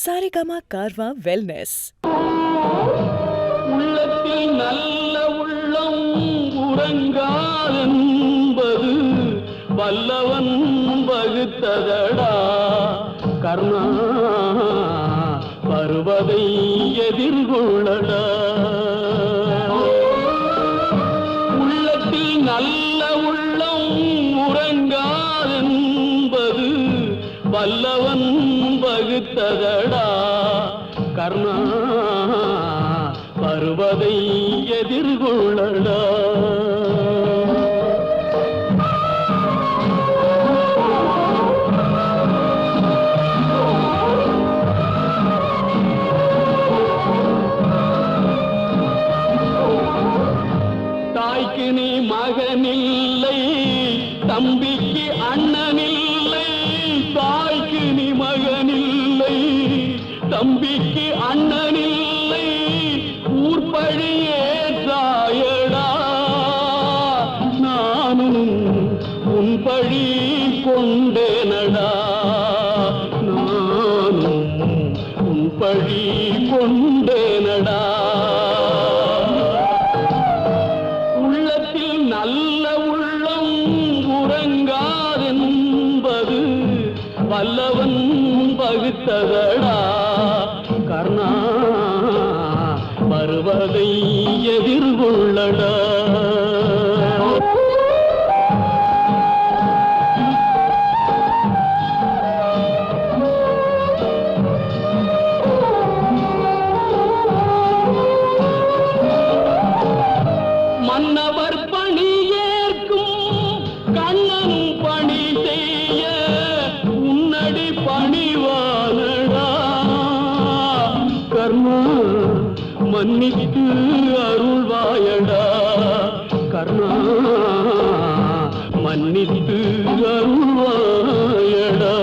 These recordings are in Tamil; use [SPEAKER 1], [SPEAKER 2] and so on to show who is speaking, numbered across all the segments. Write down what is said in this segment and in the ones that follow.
[SPEAKER 1] சாரேகாமா கார்வா வெல்னஸ்.
[SPEAKER 2] உள்ளத்தில் நல்ல உள்ளம் உறங்காதென்பது வல்லவன் வகுத்ததடா கர்ணா, வருவதை எதிர்கொள்ளடா. உள்ளத்தில் நல்ல உள்ளம் உறங்காதென்பது வல்லவன் வகுத்ததடா கர்ணா, வருவதை எதிர்கொள்ளடா. தாய்க்கு நீ மகனில்லை, தம்பிக்கு அண்ணனில்லை. தாய்க்கு நீ மகனில்லை, தம்பிக்கு அண்ணனில்லை. ஊர்பழியே சாயடா, நானும் உன் பழி கொண்டேனடா. நானும் உன் பழி கொண்டேனடா. உள்ளத்தில் நல்ல உள்ளம் உறங்காதென்பது வல்லவன் வகுத்ததடா கர்ணா, வருவதை எதிர்கொள்ளடா. மன்னவர் பணி ஏற்கும் கண்ணனும் பணி செய்ய உன்னடி பணிவானடா கர்ணா, மன்னித்து அருள்வாயடா கர்ணா, மன்னித்து அருள்வாயடா.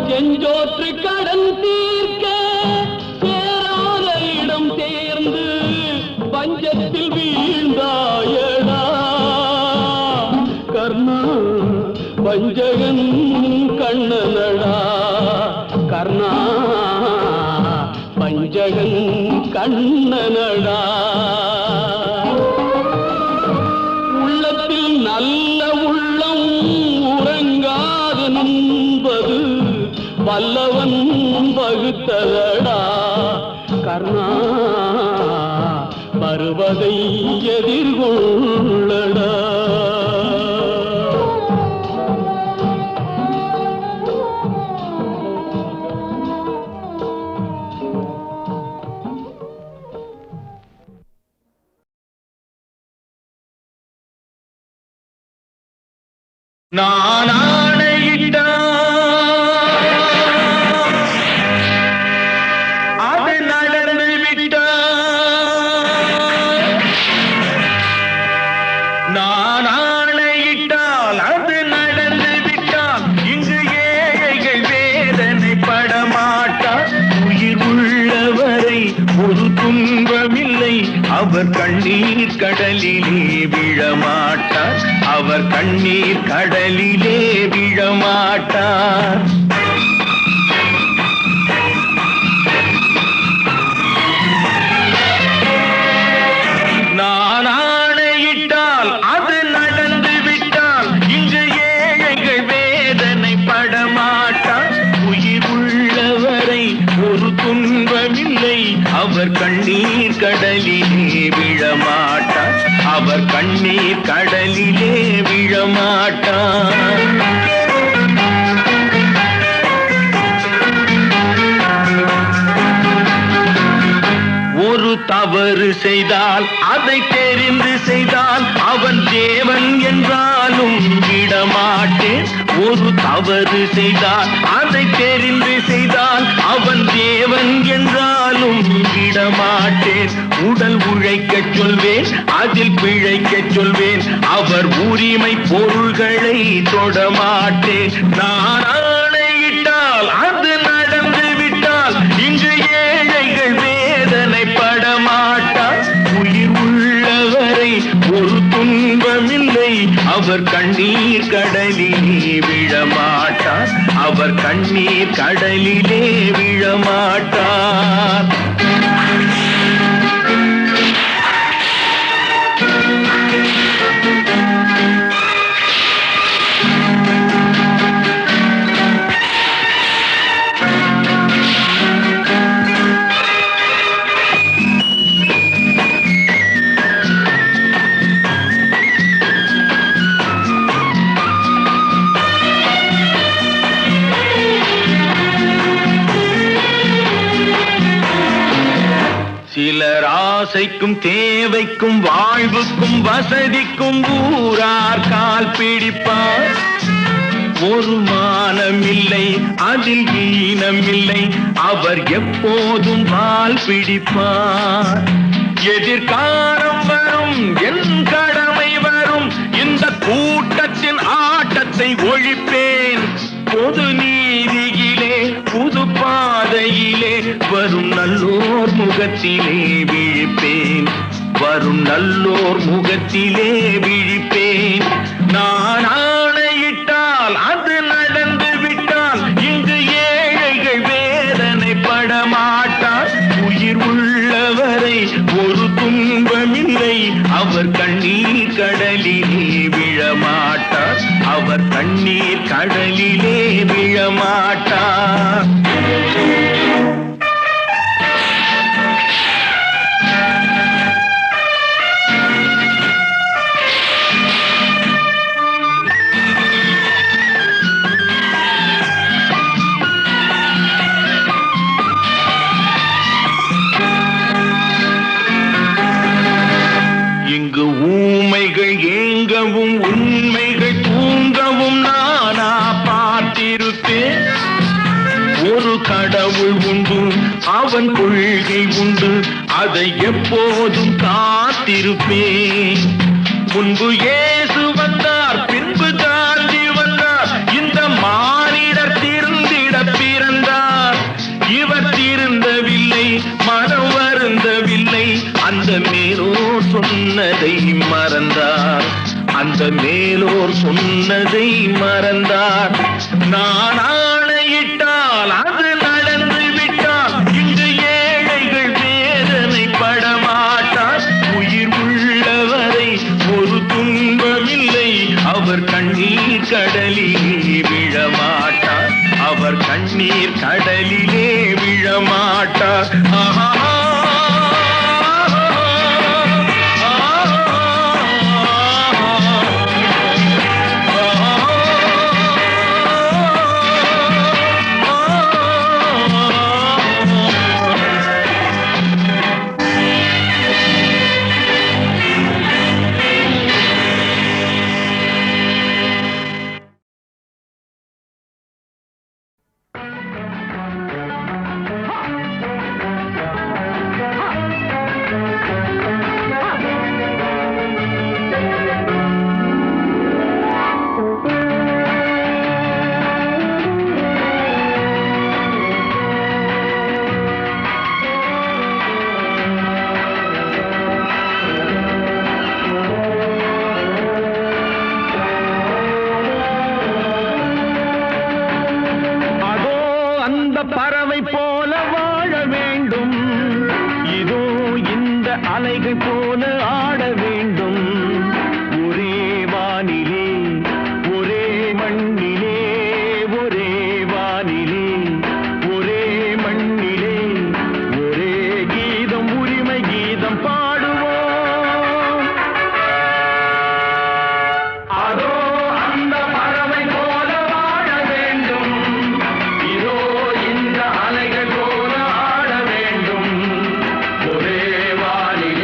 [SPEAKER 2] செஞ்சோற்று கடன் தீர்க்க சேராத இடம் சேர்ந்து பஞ்சத்தில் வீழ்ந்தாயடா கர்ணா, பஞ்சகன் கண்ணனடா கர்ணா, பஞ்சகன் கண்ணனடா. உள்ளத்தில் நல்ல உள்ளம் உறங்காதென்பது வல்லவன் வகுத்ததடா கர்ணா, வருவதை எதிர்கொள்ளடா.
[SPEAKER 3] நான் ஆணையிட்டால் அது நடந்து விட்டால், நான் ஆணையிட்டால் அது நடந்து விட்டால், இங்கு ஏழைகள் வேதனை படமாட்டார். உயிர் உள்ளவரை ஒரு துன்பமில்லை, அவர் கண்ணீர் கடலிலே விழமாட்டார். அவர் கண்ணீர் கடலிலே விழமாட்டார். நான் ஆணையிட்டால் அது நடந்து விட்டால், இங்கு ஏழைகள் வேதனை படமாட்டார். உயிர் உள்ளவரை ஒரு துன்பமில்லை, அவர் கண்ணீர் கடலிலே விழமாட்டார். அவர் கண்ணீர் கடலிலே விழமாட்டார். ஒரு தவறு தவறு செய்தால் அதை தெரிந்து செய்தால் அவன் தேவன் என்றாலும் விடமாட்டேன். ஒரு தவறு செய்தால் அதை தெரிந்து செய்தால் அவன் தேவன் என்றாலும் விடமாட்டேன். உடல் உழைக்கச் சொல்வேன், அதில் பிழைக்கச் சொல்வேன், அவர் உரிமை பொருள்களை தொடமாட்டேன். நான் ஆணையிட்டால் அது நடந்து விட்டால் இங்கு ஏழைகள் வேதனை படமாட்டார். உயிர் உள்ளவரை ஒரு துன்பமில்லை, அவர் கண்ணீர் கடலிலே விழமாட்டார். அவர் கண்ணீர் கடலிலே விழமாட்டார். சிலர் ஆசைக்கும் தேவைக்கும் வாழ்வுக்கும் வசதிக்கும் ஊரார் கால் பிடிப்பார். ஒரு மானமில்லை, அதில் ஈனமில்லை, அவர் எப்போதும் வால் பிடிப்பார். எதிர்காலம் வரும், என் கடமை வரும், இந்த கூட்டத்தின் ஆட்டத்தை ஒழிப்பேன். பொது நீதியிலே புது பாதையிலே வரும் நல்லோர் முகத்திலே விழிப்பேன். வரும் நல்லோர் முகத்திலே விழிப்பேன். நான் ஆணையிட்டால் அது நடந்து விட்டால் இங்கு ஏழைகள் வேதனை படமாட்டார். உயிர் உள்ளவரை ஒரு துன்பமில்லை, அவர் கண்ணீர் கடலிலே விழமாட்டார். அவர் கண்ணீர் கடலிலே விழமாட்டார். இங்கு ஊமைகள் ஏங்கவும் உண்மைகள் தூங்கவும் நானா பார்த்திருப்பேன். ஒரு கடவுள் உண்டு, அவன் கொள்கை உண்டு, அதை எப்போதும் காத்திருப்பேன். முன்பு இயேசு வந்தார், பின்பு காந்தி வந்தார், இந்த மானிடர் திருந்திட பிறந்தார். இவர் திருந்தவில்லை, மனம் வருந்தவில்லை, அந்த மேலோர் சொன்னதை மறந்தார். அந்த மேலோர் சொன்னதை மறந்தார். நான் ஆணையிட்டால் அது நடந்து விட்டால் இங்கு ஏழைகள் வேதனை படமாட்டார். உயிர் உள்ளவரை ஒரு துன்பமில்லை, அவர் கண்ணீர் கடலிலே விழமாட்டார். அவர் கண்ணீர் கடலிலே விழமாட்டார். ஆஹா. பறவை போல வாழ வேண்டும், இதோ இந்த அலைகள் போல ஆட வேண்டும். ஒரே வானிலே ஒரே மண்ணிலே, ஒரே வானிலே ஒரே மண்ணிலே, ஒரே கீதம் உரிமை கீதம் பாடுவோம். அதோ அந்த பறவை போல வாழ வேண்டும், இதோ இந்த அலைகள் போல ஆட வேண்டும். ஒரே வானிலே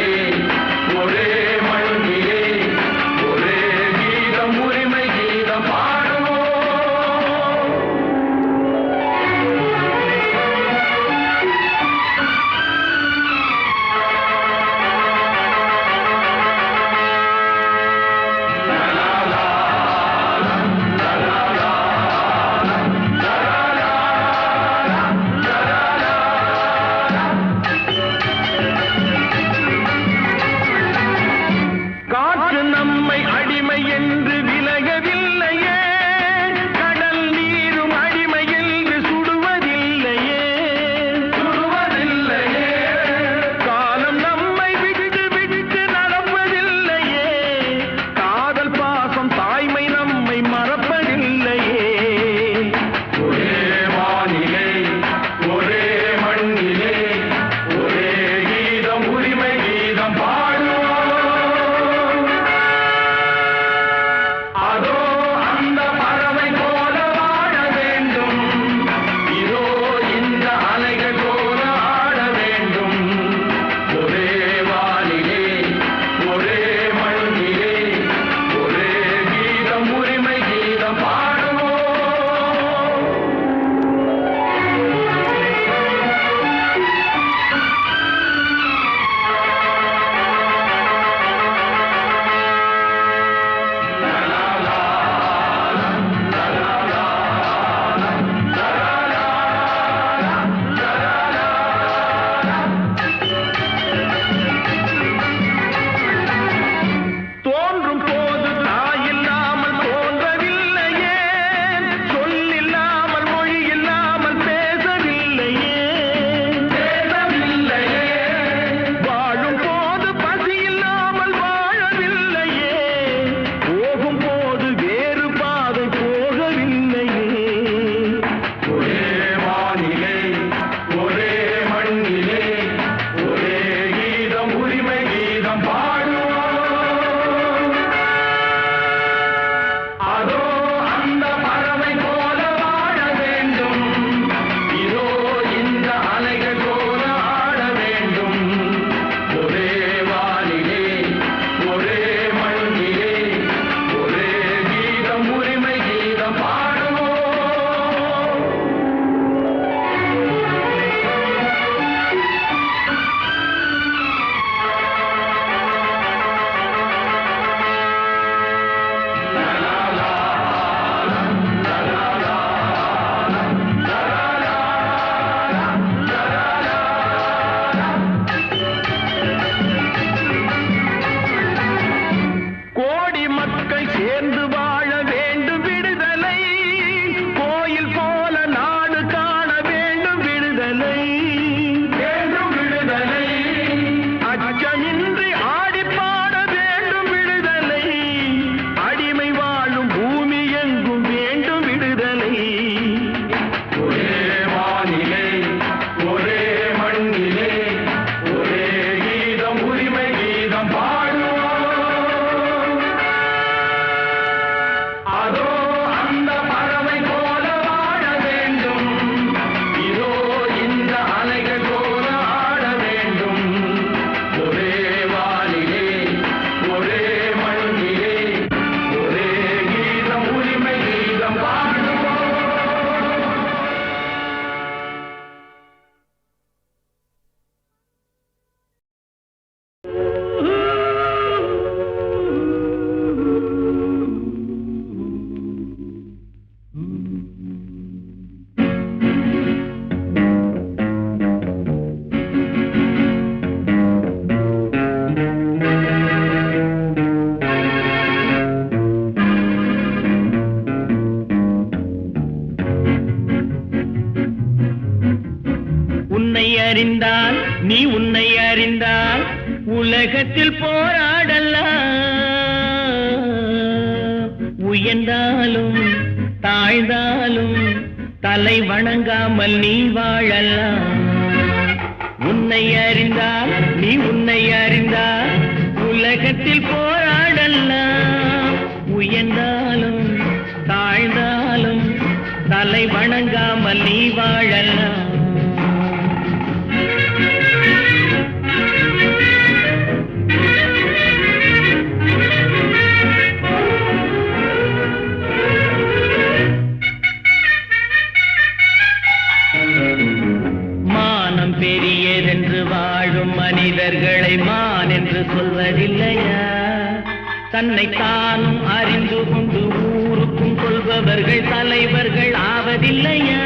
[SPEAKER 4] அறிந்தால் உலகத்தில் போராடலாம், உயர்ந்தாலும் தாழ்ந்தாலும் தலை வணங்காமல் நீ வாழலாம். உன்னை அறிந்தால் நீ உன்னை அறிந்தால் உலகத்தில் போராடலாம், உயர்ந்தாலும் தாழ்ந்தாலும் தலை வணங்காமல் நீ வாழலாம். மானம் பெரியதென்று வாழும் மனிதர்களை மான் என்று சொல்வதில்லையா? தன்னை தானும் அறிந்து கொண்டு ஊருக்கும் சொல்பவர்கள் தலைவர்கள் ஆவதில்லையா?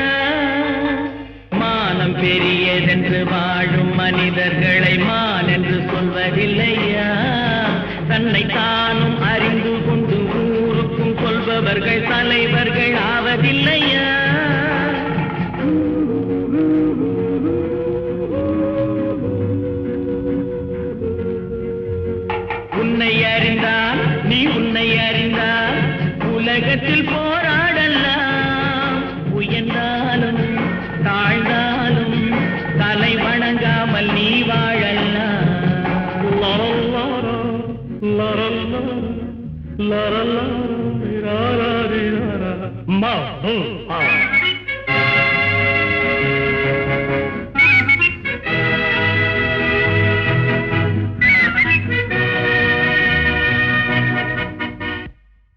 [SPEAKER 4] மானம் பெரியதென்று வாழும் மனிதர்களை மான் என்று சொல்வதில்லையா? தன்னை தானும் அறிந்து கொண்டு ஊருக்கும் சொல்பவர்கள் தலைவர்கள் ஆவதில்லையா? உன்னை அறிந்தால் நீ உன்னை அறிந்தால் உலகத்தில் போராடலாம், உயர்ந்தாலும் தாழ்ந்தாலும் தலை வணங்காமல் நீ வாழலாம்.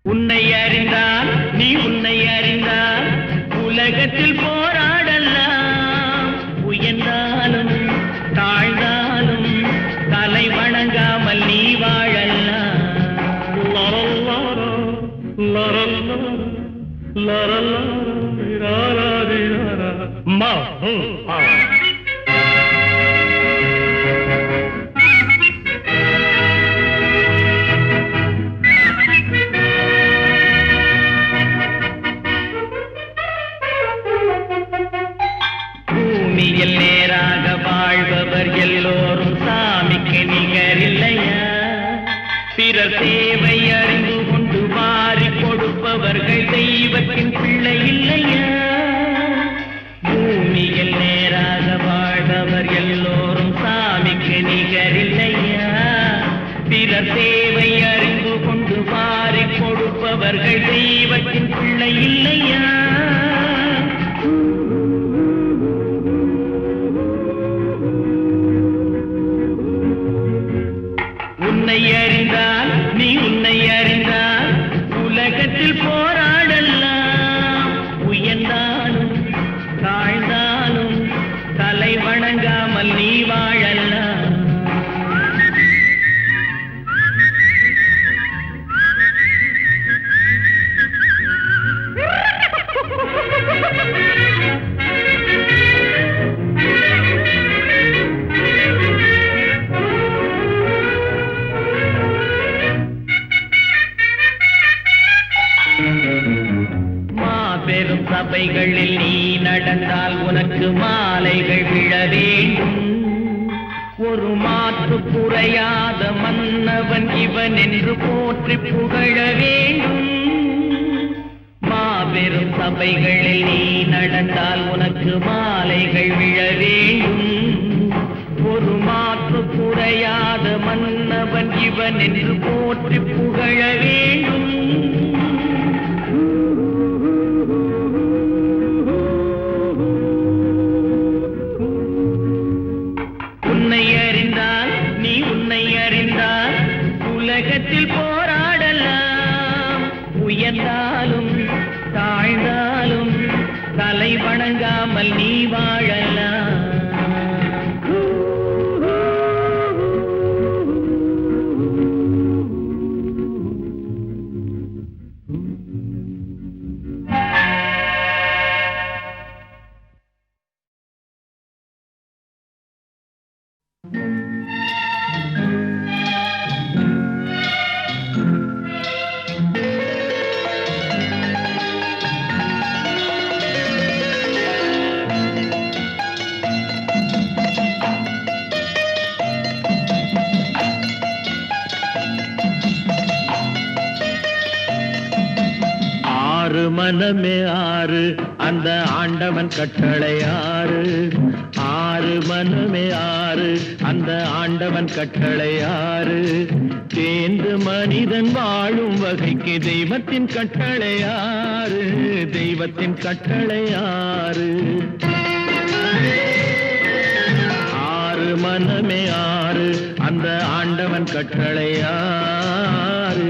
[SPEAKER 4] உன்னை அறிந்தால் நீ உன்னை அறிந்தால் உலகத்தில் போராடலாம், உயர்ந்தாலும் தாழ்ந்தாலும் தலை வணங்காமல் நீ வாழலாம். பூமியில் நேராக வாழ்பவர் எல்லோரும் சாமிக்கு நிகரில்லையா? பிறர் தேவை அறிந்து கொண்டு வாரி கொடுப்பவர்கள் தெய்வத்தின் பிள்ளை இல்லையா? பூமியில் நேராக வாழ்பவர் எல்லோரும் சாமிக்கு நிகரில்லையா? பிறர் தேவை அறிந்து கொண்டு வாரி கொடுப்பவர்கள் தெய்வத்தின் பிள்ளை இல்லையா? உன்னை அறிந்தால் நீ உன்னை அறிந்தால் உலகத்தில் போராடலாம், உயர்ந்தாலும் தாழ்ந்தாலும் தலை வணங்காமல் நீ வாழலாம். மாபெரும் சபைகளில் நீ நடந்தால் உனக்கு மாலைகள் விழ வேண்டும். ஒரு மாற்று குறையாத மன்னவன் இவன் என்று போற்றி புகழ வேண்டும். மாபெரும் சபைகளில் நீ நடந்தால் உனக்கு மாலைகள் விழ வேண்டும். ஒரு மாற்று குறையாத மன்னவன் இவன் என்று போற்றி புகழ வேண்டும். உன்னை அறிந்தால் நீ உன்னை அறிந்தால் உலகத்தில் போராடலாம், உயர்ந்தாலும் தாழ்ந்தாலும் தலை வணங்காமல் நீ வாழலாம்.
[SPEAKER 3] ஆறு மனமே ஆறு அந்த ஆண்டவன் கட்டளை ஆறு. ஆறு மனமே ஆறு அந்த ஆண்டவன் கட்டளை ஆறு. தேர்ந்து மனிதன் வாழும் வகைக்கு தெய்வத்தின் கட்டளை ஆறு. தெய்வத்தின் கட்டளை ஆறு. ஆறு மனமே ஆறு அந்த ஆண்டவன் கட்டளை ஆறு.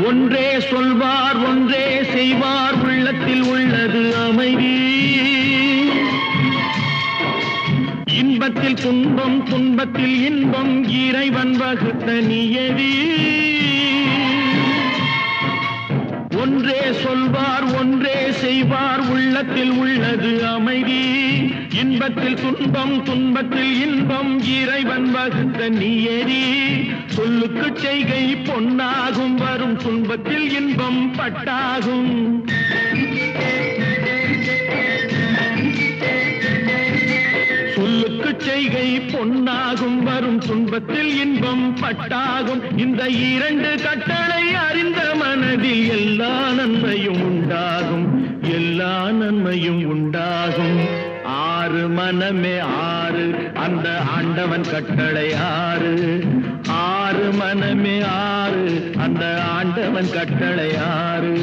[SPEAKER 3] ஒன்றே சொல்வார் ஒன்றே செய்வார் உள்ளத்தில் உள்ளது அமைதி. இன்பத்தில் துன்பம் துன்பத்தில் இன்பம் இறைவன் வகுத்த நியதி. ஒன்றே சொல்வார் ஒன்றே செய்வார் உள்ளத்தில் உள்ளது அமைதி. இன்பத்தில் துன்பம் துன்பத்தில் இன்பம் இறைவன் வகுத்த நியதி. சொல்லுக்கு செய்கை பொன்னாகும் வரும் துன்பத்தில் இன்பம் பட்டாகும். சொல்லுக்கு செய்கை பொன்னாகும் வரும் துன்பத்தில் இன்பம் பட்டாகும். இந்த இரண்டு கட்டளை அறிந்த மனதில் எல்லா நன்மையும் உண்டாகும். எல்லா நன்மையும் உண்டாகும். ஆறு மனமே ஆறு அந்த ஆண்டவன் கட்டளை ஆறு. ஆறு மனமே ஆறு அந்த ஆண்டவன் கட்டளை ஆறு.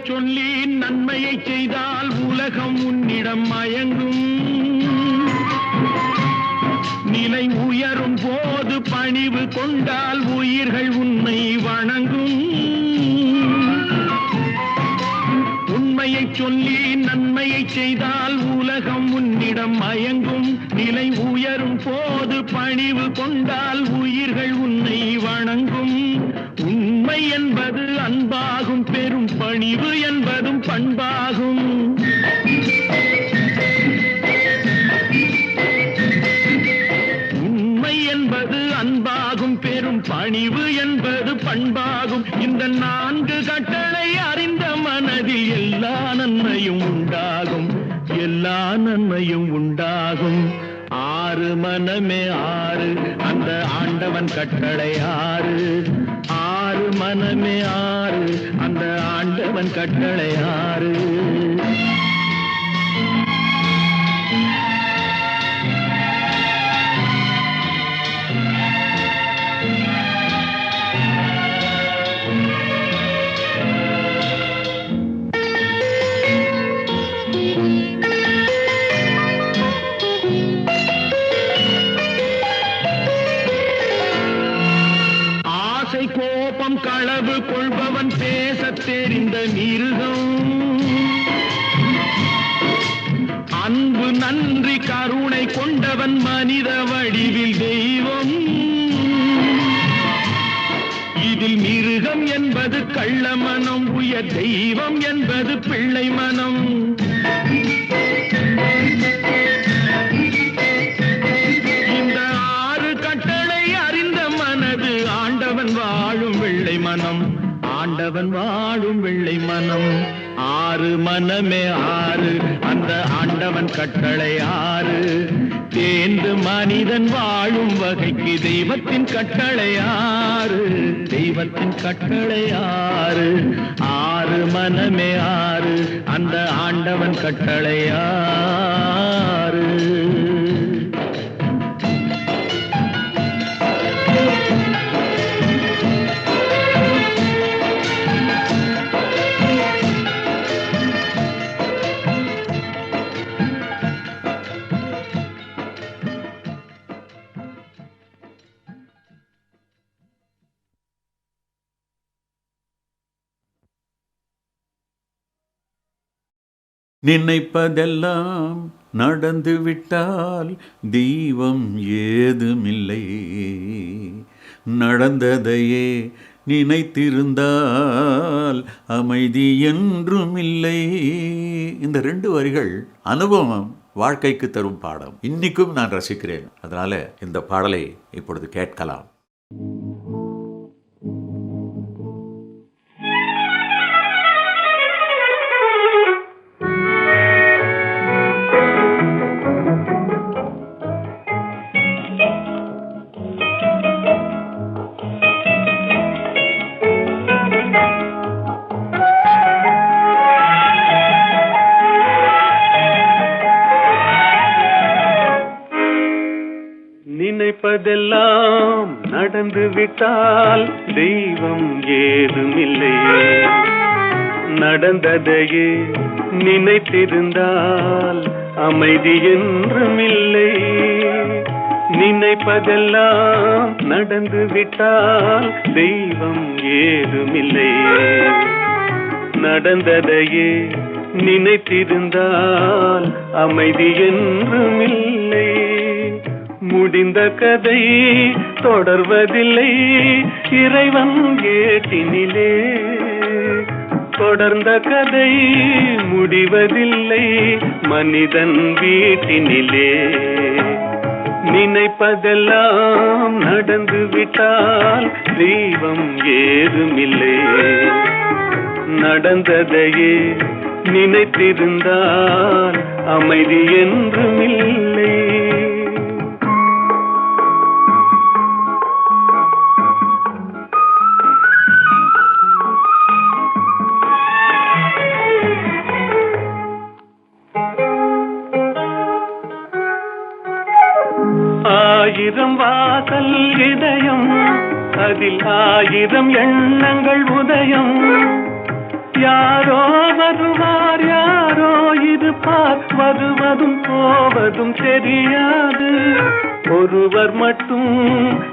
[SPEAKER 3] சொல்லி நன்மையை செய்தால் உலகம் உன்னிடம் மயங்கும். நிலை உயரும் போது பணிவு கொண்டால் உயிர்கள் உன்னை வணங்கும். உண்மையை சொல்லி நன்மையை செய்தால் உலகம் உன்னிடம் மயங்கும். நிலை உயரும் போது பணிவு கொண்டால் உயிர்கள் உன்னை வணங்கும். உண்மை என்பது அன்பாகும். பெரும் பணிவு என்பதும் பண்பாகும். உண்மை என்பது அன்பாகும். பெரும் பணிவு என்பது பண்பாகும். இந்த நான்கு கட்டளை அறிந்த மனதில் எல்லா நன்மையும் உண்டாகும். எல்லா நன்மையும் உண்டாகும். ஆறு மனமே ஆறு அந்த ஆண்டவன் கட்டளை ஆறு. ஆறு மனமே ஆறு அந்த ஆண்டவன் கட்டளை ஆறு. கோபம் களவு கொள்பவன் பேசத் தெரிந்த மிருகம். அன்பு நன்றி கருணை கொண்டவன் மனித வடிவில் தெய்வம். இதில் மிருகம் என்பது கள்ள மனம். உயர் தெய்வம் என்பது பிள்ளை மனம். இந்த ஆறு கட்டளை அறிந்த மனது ஆண்டவன் வாழும் வெள்ளை மனம். ஆண்டவன் வாழும் வெள்ளை மனம். ஆறு மனமே ஆறு அந்த ஆண்டவன் கட்டளை ஆறு. தேர்ந்து மனிதன் வாழும் வகைக்கு தெய்வத்தின் கட்டளை ஆறு. தெய்வத்தின் கட்டளை ஆறு. ஆறு மனமே ஆறு அந்த ஆண்டவன் கட்டளை ஆறு.
[SPEAKER 5] நினைப்பதெல்லாம் நடந்து விட்டால் தெய்வம் ஏதுமில்லை, நடந்ததையே நினைத்திருந்தால் அமைதி என்றுமில்லை. இந்த 2 வரிகள் அனுபவம் வாழ்க்கைக்கு தரும் பாடம். இன்னைக்கும் நான் ரசிக்கிறேன். அதனால இந்த பாடலை இப்பொழுது கேட்கலாம்.
[SPEAKER 3] நினைப்பதெல்லாம் நடந்து விட்டால் தெய்வம் ஏதுமில்லை, நடந்ததையே நினைத்திருந்தால் அமைதி என்றுமில்லை. நினைப்பதெல்லாம் நடந்து விட்டால் தெய்வம் ஏதுமில்லை, நடந்ததையே நினைத்திருந்தால் அமைதி என்றுமில்லை. முடிந்த கதை தொடர்வதில்லை இறைவன் ஏட்டினிலே, தொடர்ந்த கதை முடிவதில்லை மனிதன் வீட்டினிலே. நினைப்பதெல்லாம் நடந்து விட்டால் தெய்வம் ஏதுமில்லை, நடந்ததையே நினைத்திருந்தால் அமைதி என்றுமில்லை. ஆயிரம் வாசல் இதயம், அதில் 1000 எண்ணங்கள் உதயம். யாரோ வருவார் யாரோ இருப்பார், வருவதும் போவதும் தெரியாது. ஒருவர் மட்டும்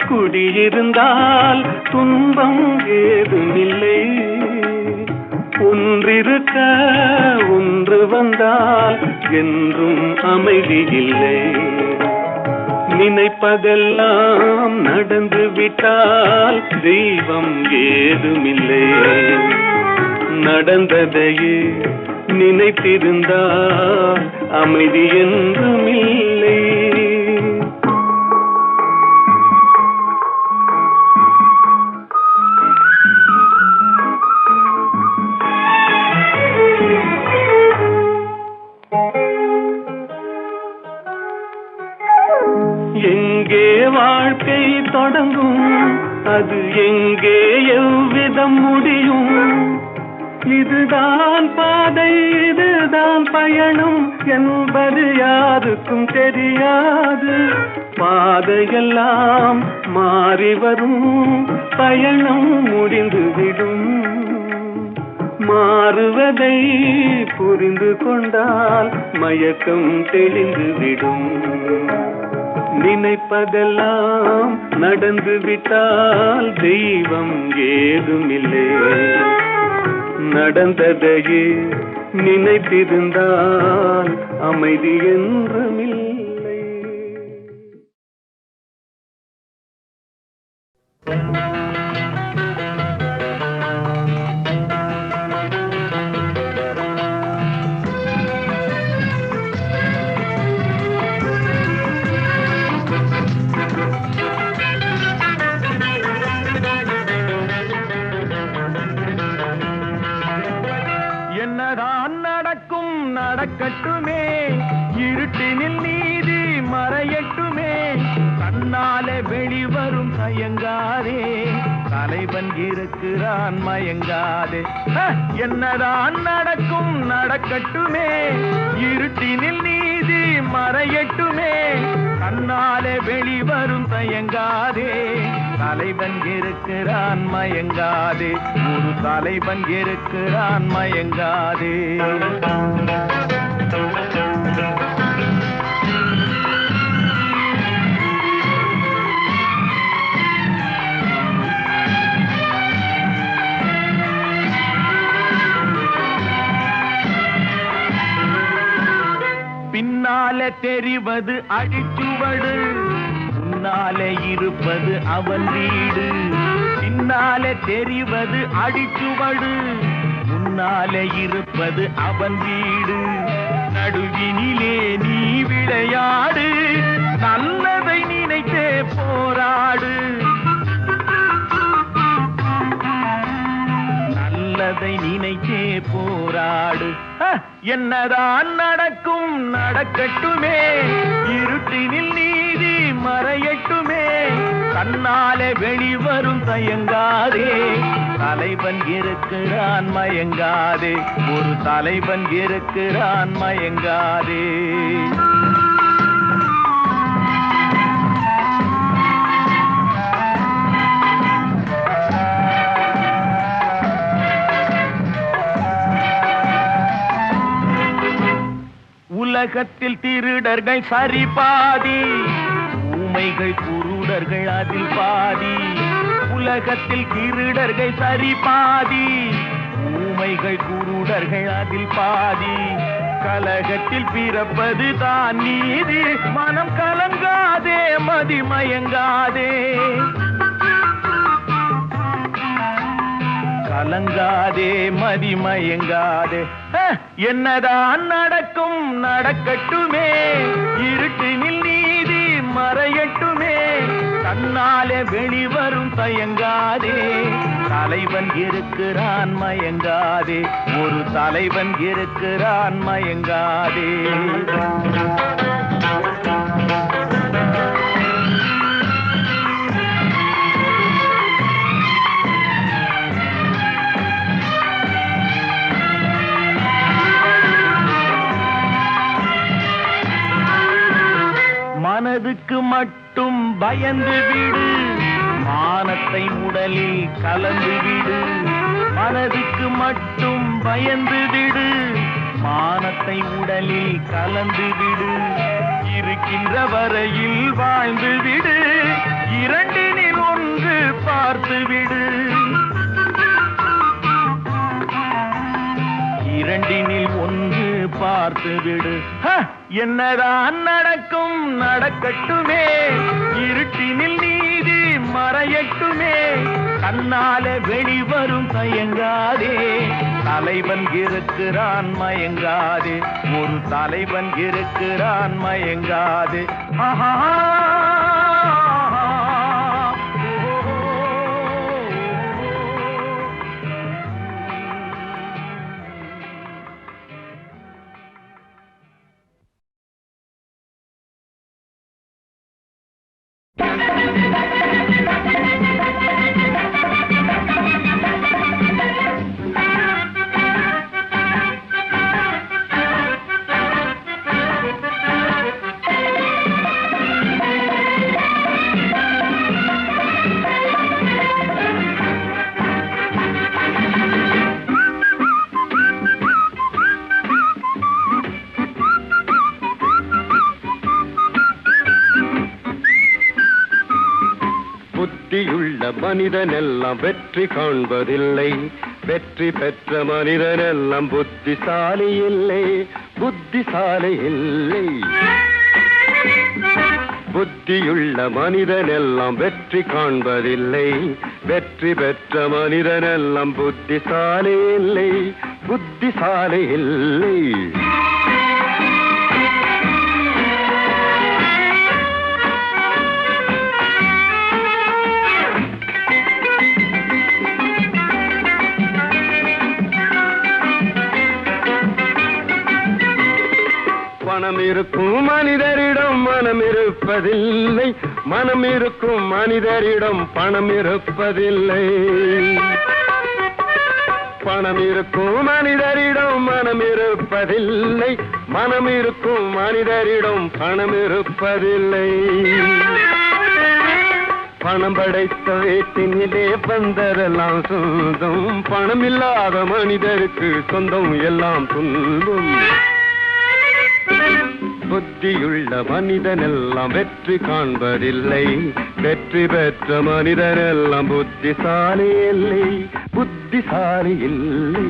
[SPEAKER 3] குடியிருந்தால் துன்பம் ஏதுமில்லை, ஒன்றிருக்க ஒன்று வந்தால் என்றும் அமைதி இல்லை. நினைப்பதெல்லாம் நடந்து விட்டால் தெய்வம் ஏதுமில்லை, நடந்ததையே நினைத்திருந்தால் அமைதி என்றுமில்லை. எங்கே வாழ்க்கை தொடங்கும், அது எங்கே எவ்விதம் முடியும்? இதுதான் பாதை இதுதான் பயணம் என்பது யாருக்கும் தெரியாது. பாதையெல்லாம் மாறி வரும், பயணம் முடிந்துவிடும். மாறுவதை புரிந்து கொண்டால் மயக்கம் தெளிந்துவிடும். நினைப்பதெல்லாம் நடந்து விட்டால் தெய்வம் ஏதுமில்லை, நடந்ததையே நினைத்திருந்தால் அமைதி என்றுமில்லை.
[SPEAKER 2] என்னதான் நடக்கும் நடக்கட்டுமே, இருட்டினில் நீதி மறையட்டுமே, கண்ணாலே வெளிவரும் தயங்காதே, தலைவன் இருக்கிறான் மயங்காதே. என்னதான் நடக்கும் நடக்கட்டுமே, இருட்டினில் நீதி மறையட்டுமே, கண்ணாலே வெளிவரும் தயங்காதே, தலைவன் இருக்கிறான் மயங்காதே, ஒரு தலைவன் இருக்கிறான் மயங்காதே. பின்னாலே தெரிவது அடிச்சுவடு முன்னாலே இருப்பது அவன் வீடு பின்னாலே தெரிவது அடிச்சுவடு முன்னாலே இருப்பது அவன் வீடு நடுவினிலே நீ விளையாடு நல்லதை நினைத்தே போராடு நல்லதை நினைத்தே போராடு என்னதான் நடக்கும் நடக்கட்டுமே இருட்டினில் நீதி மறையட்டுமே தன்னாலே வெளிவரும் தயங்காதே தலைவன் இருக்கிறான் மயங்காதே ஒரு தலைவன் இருக்கிறான் மயங்காதே உலகத்தில் திருடர்கள் சரி பாதி ஊமைகள் குருடர்கள் அதில் பாதி உலகத்தில் திருடர்கள் சரி பாதி ஊமைகள் குருடர்கள் அதில் பாதி கலகத்தில் பிறப்பது தான் நீதி மனம் கலங்காதே மதிமயங்காதே கலங்காதே மதிமயங்காதே என்னதான் நடக்கும் நடக்கட்டுமே இருட்டினில் நீதி மறையட்டுமே தன்னாலே வெளிவரும் தயங்காதே தலைவன் இருக்கிறான் மயங்காதே ஒரு தலைவன் இருக்கிறான் மயங்காதே மனதுக்கு மட்டும் பயந்து விடு மானத்தை உடலில் கலந்து விடு மனதுக்கு மட்டும் பயந்து விடு மானத்தை உடலில் கலந்து விடு இருக்கின்ற வரையில் வாழ்ந்து விடு இரண்டினில் ஒன்று பார்த்து விடு இரண்டினில் ஒன்று பார்த்து விடு என்னதான் நடக்கும் நடக்கட்டுமே இருட்டினில் நீதி மறையட்டுமே தன்னாலே வெளிவரும் தயங்காதே தலைவன் இருக்கிறான் மயங்காதே ஒரு தலைவன் இருக்கிறான் மயங்காதே ஆஹா
[SPEAKER 6] புத்தியுள்ள மனிதனெல்லாம் வெற்றி காண்பதில்லை வெற்றி பெற்ற மனிதனெல்லாம் புத்திசாலி இல்லை புத்திசாலி இல்லை புத்தியுள்ள மனிதனெல்லாம் வெற்றி காண்பதில்லை வெற்றி பெற்ற மனிதனெல்லாம் புத்திசாலி இல்லை புத்திசாலி இல்லை மனம் இருக்கும் மனிதரிடம் மனம் இருப்பதில்லை மனம் இருக்கும் மனிதரிடம் பணம் இருப்பதில்லை பணம் இருக்கும் மனிதரிடம் மனம் இருப்பதில்லை மனம் இருக்கும் மனிதரிடம் பணம் இருப்பதில்லை பணம் படைத்த வீட்டினிலே வந்ததெல்லாம் சொந்தம் பணம் இல்லாத மனிதருக்கு சொந்தம் எல்லாம் துன்பம் புத்தியுள்ள மனிதனெல்லாம் வெற்றி காண்பதில்லை வெற்றி பெற்ற மனிதனெல்லாம் புத்திசாலி இல்லை புத்திசாலி இல்லை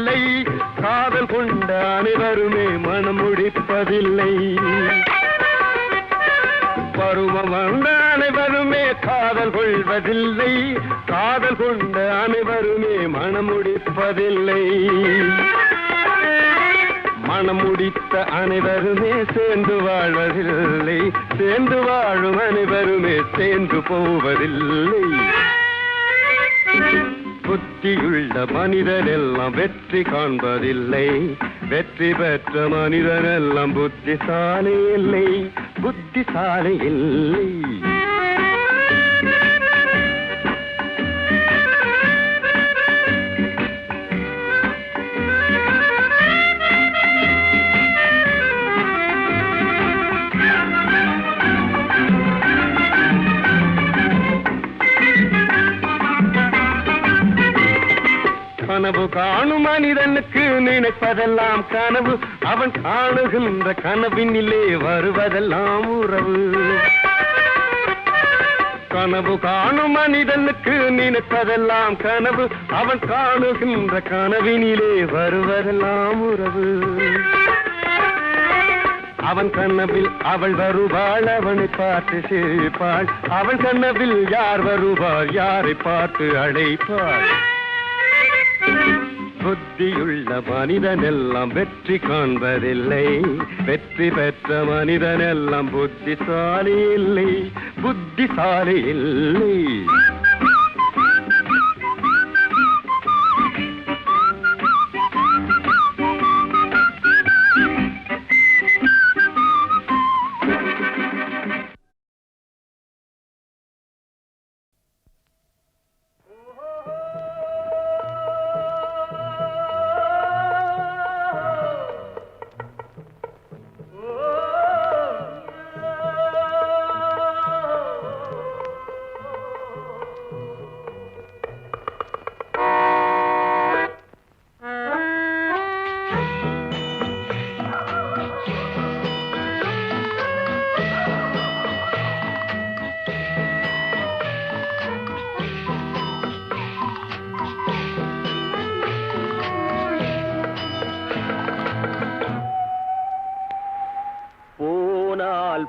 [SPEAKER 6] முடிப்பதில்லை. காதல் கொண்ட அனைவருமே மனம் முடிப்பதில்லை. பருவம் வந்த அனைவருமே காதல் கொள்வதில்லை. காதல் கொண்ட அனைவருமே மனம் முடிப்பதில்லை. மனம் முடித்த அனைவருமே சேர்ந்து வாழ்வதில்லை. சேர்ந்து வாழும் அனைவருமே சேர்ந்து போவதில்லை. புத்தியுள்ள மனிதனெல்லாம் வெற்றி காண்பதில்லை. வெற்றி பெற்ற மனிதனெல்லாம் புத்திசாலி இல்லை. புத்திசாலி இல்லை. கனவு காணும் மனிதனுக்கு நினைப்பதெல்லாம் கனவு. அவன் காணுகின்ற கனவினிலே வருவதெல்லாம் உறவு. கனவு காணும் மனிதனுக்கு நினைப்பதெல்லாம் கனவு. அவன் காணுகின்ற கனவினிலே வருவதெல்லாம் உறவு. அவன் கனவில் அவள் வருவாள், அவனை பார்த்து சிரிப்பாள். அவன் கனவில் யார் வருவாள், யாரை பார்த்து அழைப்பாள். புத்தியுள்ள மனிதனெல்லாம் வெற்றி காண்பதில்லை. வெற்றி பெற்ற மனிதனெல்லாம் புத்திசாலி இல்லை. புத்திசாலி இல்லை.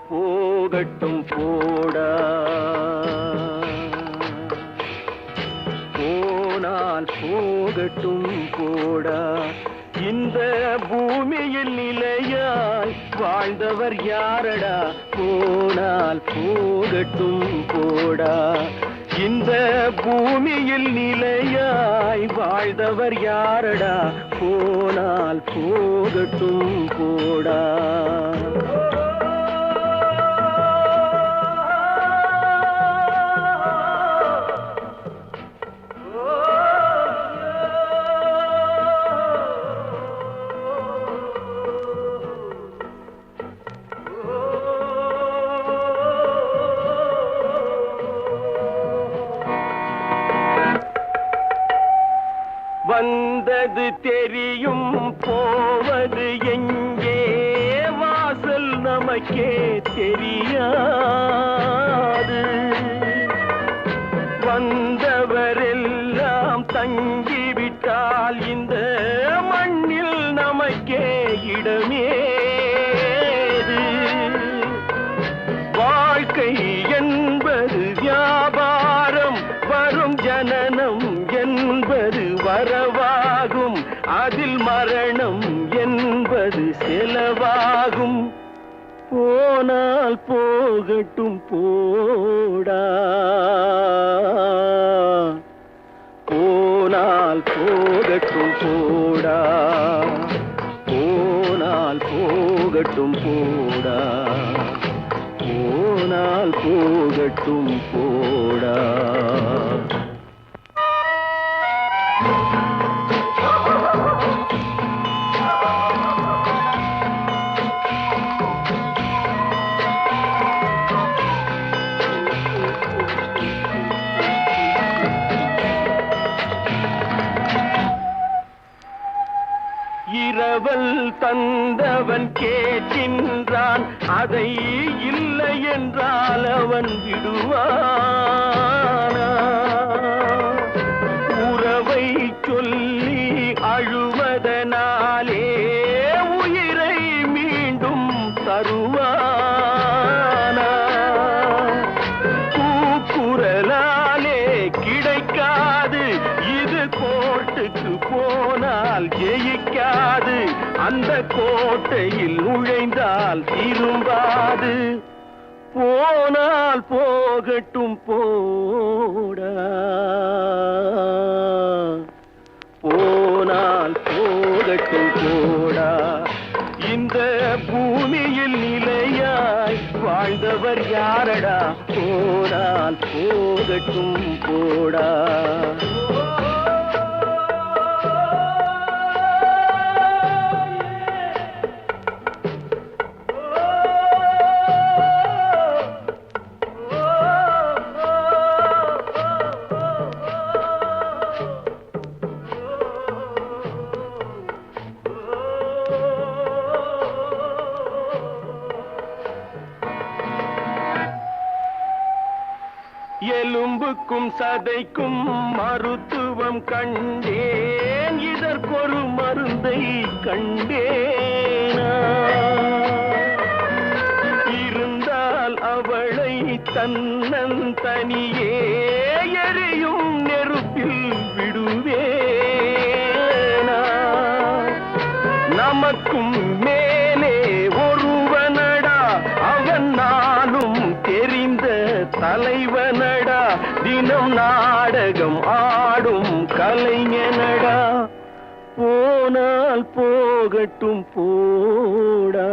[SPEAKER 6] போகட்டும் போடா, போனால் போகட்டும் போடா. இந்த பூமியில் நிலையாய் வாழ்ந்தவர் யாரடா? போனால் போகட்டும் போடா. இந்த பூமியில் நிலையாய் வாழ்ந்தவர் யாரடா? போனால் போகட்டும் போடா. வந்தது தெரியும், போவது எங்கே? வாசல் நமக்கே தெரியாது. வந்தவரெல்லாம் தங்கிவிட்டால் இந்த மண்ணில் நமக்கே இடமேது. வாழ்க்கை என்பது வியாபாரம், வரும் ஜனனம் என்பது வரவாகும், அதில் மரணம் என்பது செலவாகும். போனால் போகட்டும் போடா, போனால் போகட்டும் போடா, போனால் போகட்டும் போடா, போனால் போகட்டும் போடா. இரவல் தந்தவன் கேட்கின்றான், அதை இல்லை என்றால் அவன் விடுவானா? உறவை சொல்லி அழுவ பிடிக்காது, அந்த கோட்டையில் நுழைந்தால் திரும்பாது. போனால் போகட்டும் போடா, போனால் போகட்டும் போடா. இந்த பூமியில் நிலையாய் வாழ்ந்தவர் யாரடா, போனால் போகட்டும் போடா. எலும்புக்கும் சதைக்கும் மருத்துவம் கண்டேன், இதற்கொரு மருந்தை கண்டேனா. இருந்தால் அவளை தன்னந்தனியே எரியும் நெருப்பில் விடுவேனா. நமக்கும் மேலே ஒருவனடா, அவன் நானும் தெரிந்த தலைவனடா, தினம் நாடகம் ஆடும் கலைஞனடா. போனால் போகட்டும் போடா,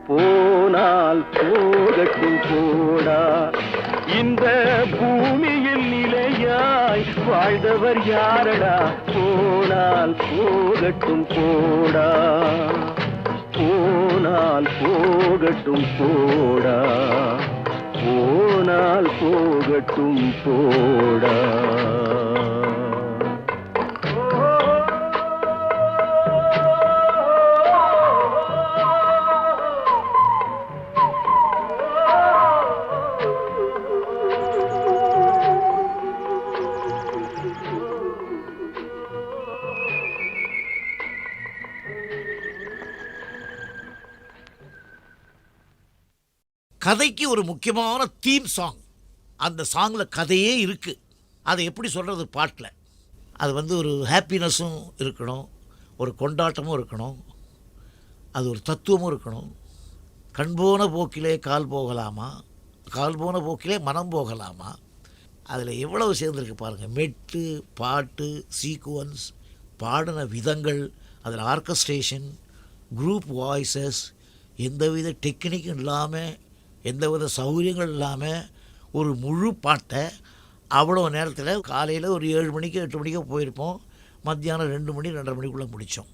[SPEAKER 6] போனால் போகட்டும் போடா. இந்த பூமியில் நிலையாய் வாழ்ந்தவர் யாரடா, போனால் போகட்டும் போடா, போனால் போகட்டும் போடா, போனால் போகட்டும் போடா.
[SPEAKER 7] கதைக்கு ஒரு முக்கியமான தீம் சாங். அந்த சாங்கில் கதையே இருக்குது. அதை எப்படி சொல்கிறது பாட்டில்? அது ஒரு ஹாப்பினஸும் இருக்கணும், ஒரு கொண்டாட்டமும் இருக்கணும், அது ஒரு தத்துவமும் இருக்கணும். கண் போன போக்கிலே கால் போகலாமா, கால் போன போக்கிலே மனம் போகலாமா. அதில் எவ்வளவு சேர்ந்துருக்கு பாருங்கள். மெட்டு, பாட்டு, சீக்குவன்ஸ், பாடின விதங்கள், அதில் ஆர்கஸ்ட்ரேஷன், குரூப் வாய்ஸஸ், எந்தவித டெக்னிக்கும் இல்லாமல், எந்தவித சௌகரியங்கள் இல்லாமல் ஒரு முழு பாட்டை அவ்வளோ நேரத்தில் காலையில் ஒரு 7 மணிக்கு 8 மணிக்கோ போயிருப்போம், மத்தியானம் 2 மணி 2:30 மணிக்குள்ளே முடித்தோம்.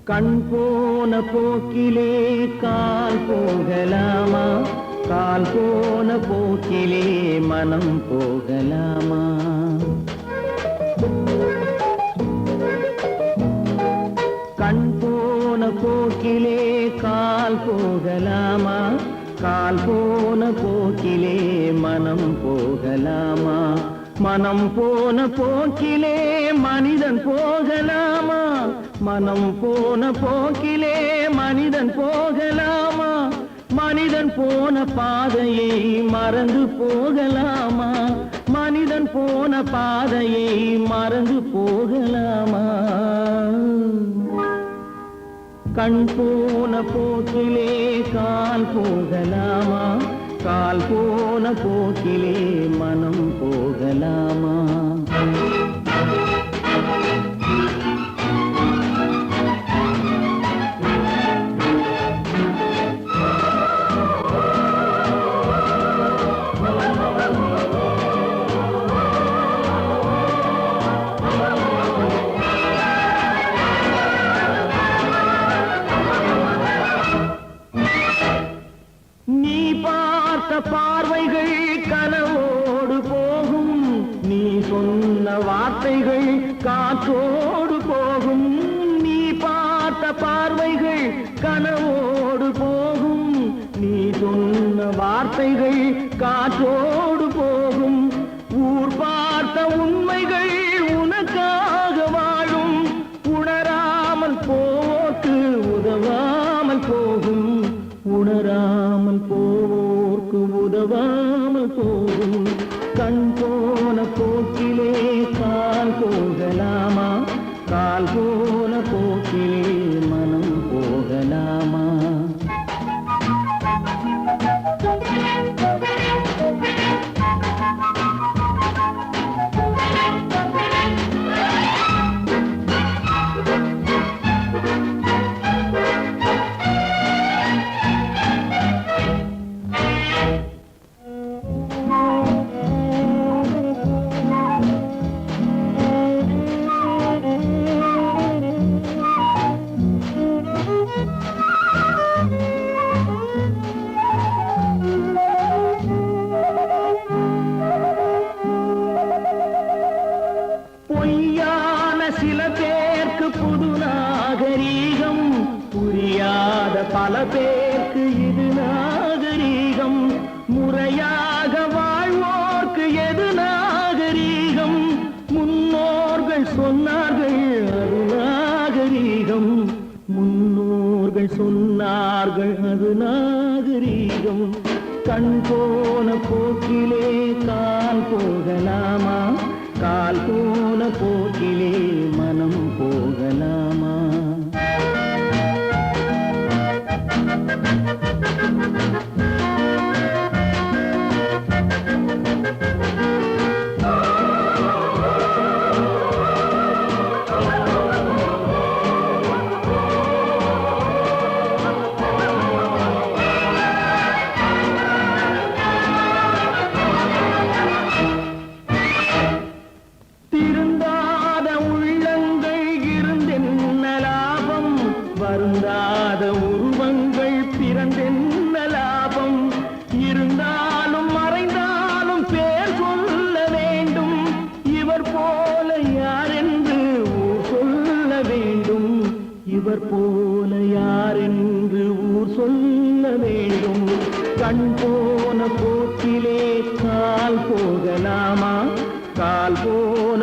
[SPEAKER 4] கண் போன போக்கிலே கால் போகலாமா, கால் போன போக்கிலே மனம் போகலாமா. கண் போன போக்கிலே கால் போகலாமா, கால் போன போக்கிலே மனம் போகலாமா. மனம் போன போக்கிலே மனிதன் போகலாமா, மனம் போன போக்கிலே மனிதன் போகலாமா. மனிதன் போன பாதையை மறந்து போகலாமா, மனிதன் போன பாதையை மறந்து போகலாமா. கண் போன போக்கிலே கால் போகலாமா, கால் போன போக்கிலே மனம் போகலாமா. கனவோடு போகும், நீ சொன்ன வார்த்தைகள் காற்றோடு போகும். ஊர் பார்த்த உண்மைகள் உனக்காக வாழும், உணராமல் போக்கு உதவாமல் போகும், உணராமல் போக்கு உதவாமல் போகும். கண் போன போக்கிலே கால் போகலாமா, கால் போன போக்கிலே மனம் போகலாமா? பொய்யான சில பேருக்கு புது நாகரீகம், புரியாத பல பேருக்கு இது நாகரீகம். முறையாக வாழ்வோர்க்கு எது நாகரீகம்? முன்னோர்கள் சொன்னார்கள் அது நாகரீகம், முன்னோர்கள் சொன்னார்கள் அது நாகரீகம். கண் போன போக்கிலே கால் போகலாமா, கால் போன போக்கிலே மனம் போகலாமா? திருந்தாத உள்ளங்கள் இருந்தென்ன லாபம், வருந்தாத உருவங்கள் பிறந்தென்ன லாபம்? இருந்தாலும் மறைந்தாலும் பேர் சொல்ல வேண்டும், இவர் போல யாரென்று ஊர் சொல்ல வேண்டும், இவர் போல யாரென்று ஊர் சொல்ல வேண்டும். கண் போன போக்கிலே கால் போகலாமா, கால் போன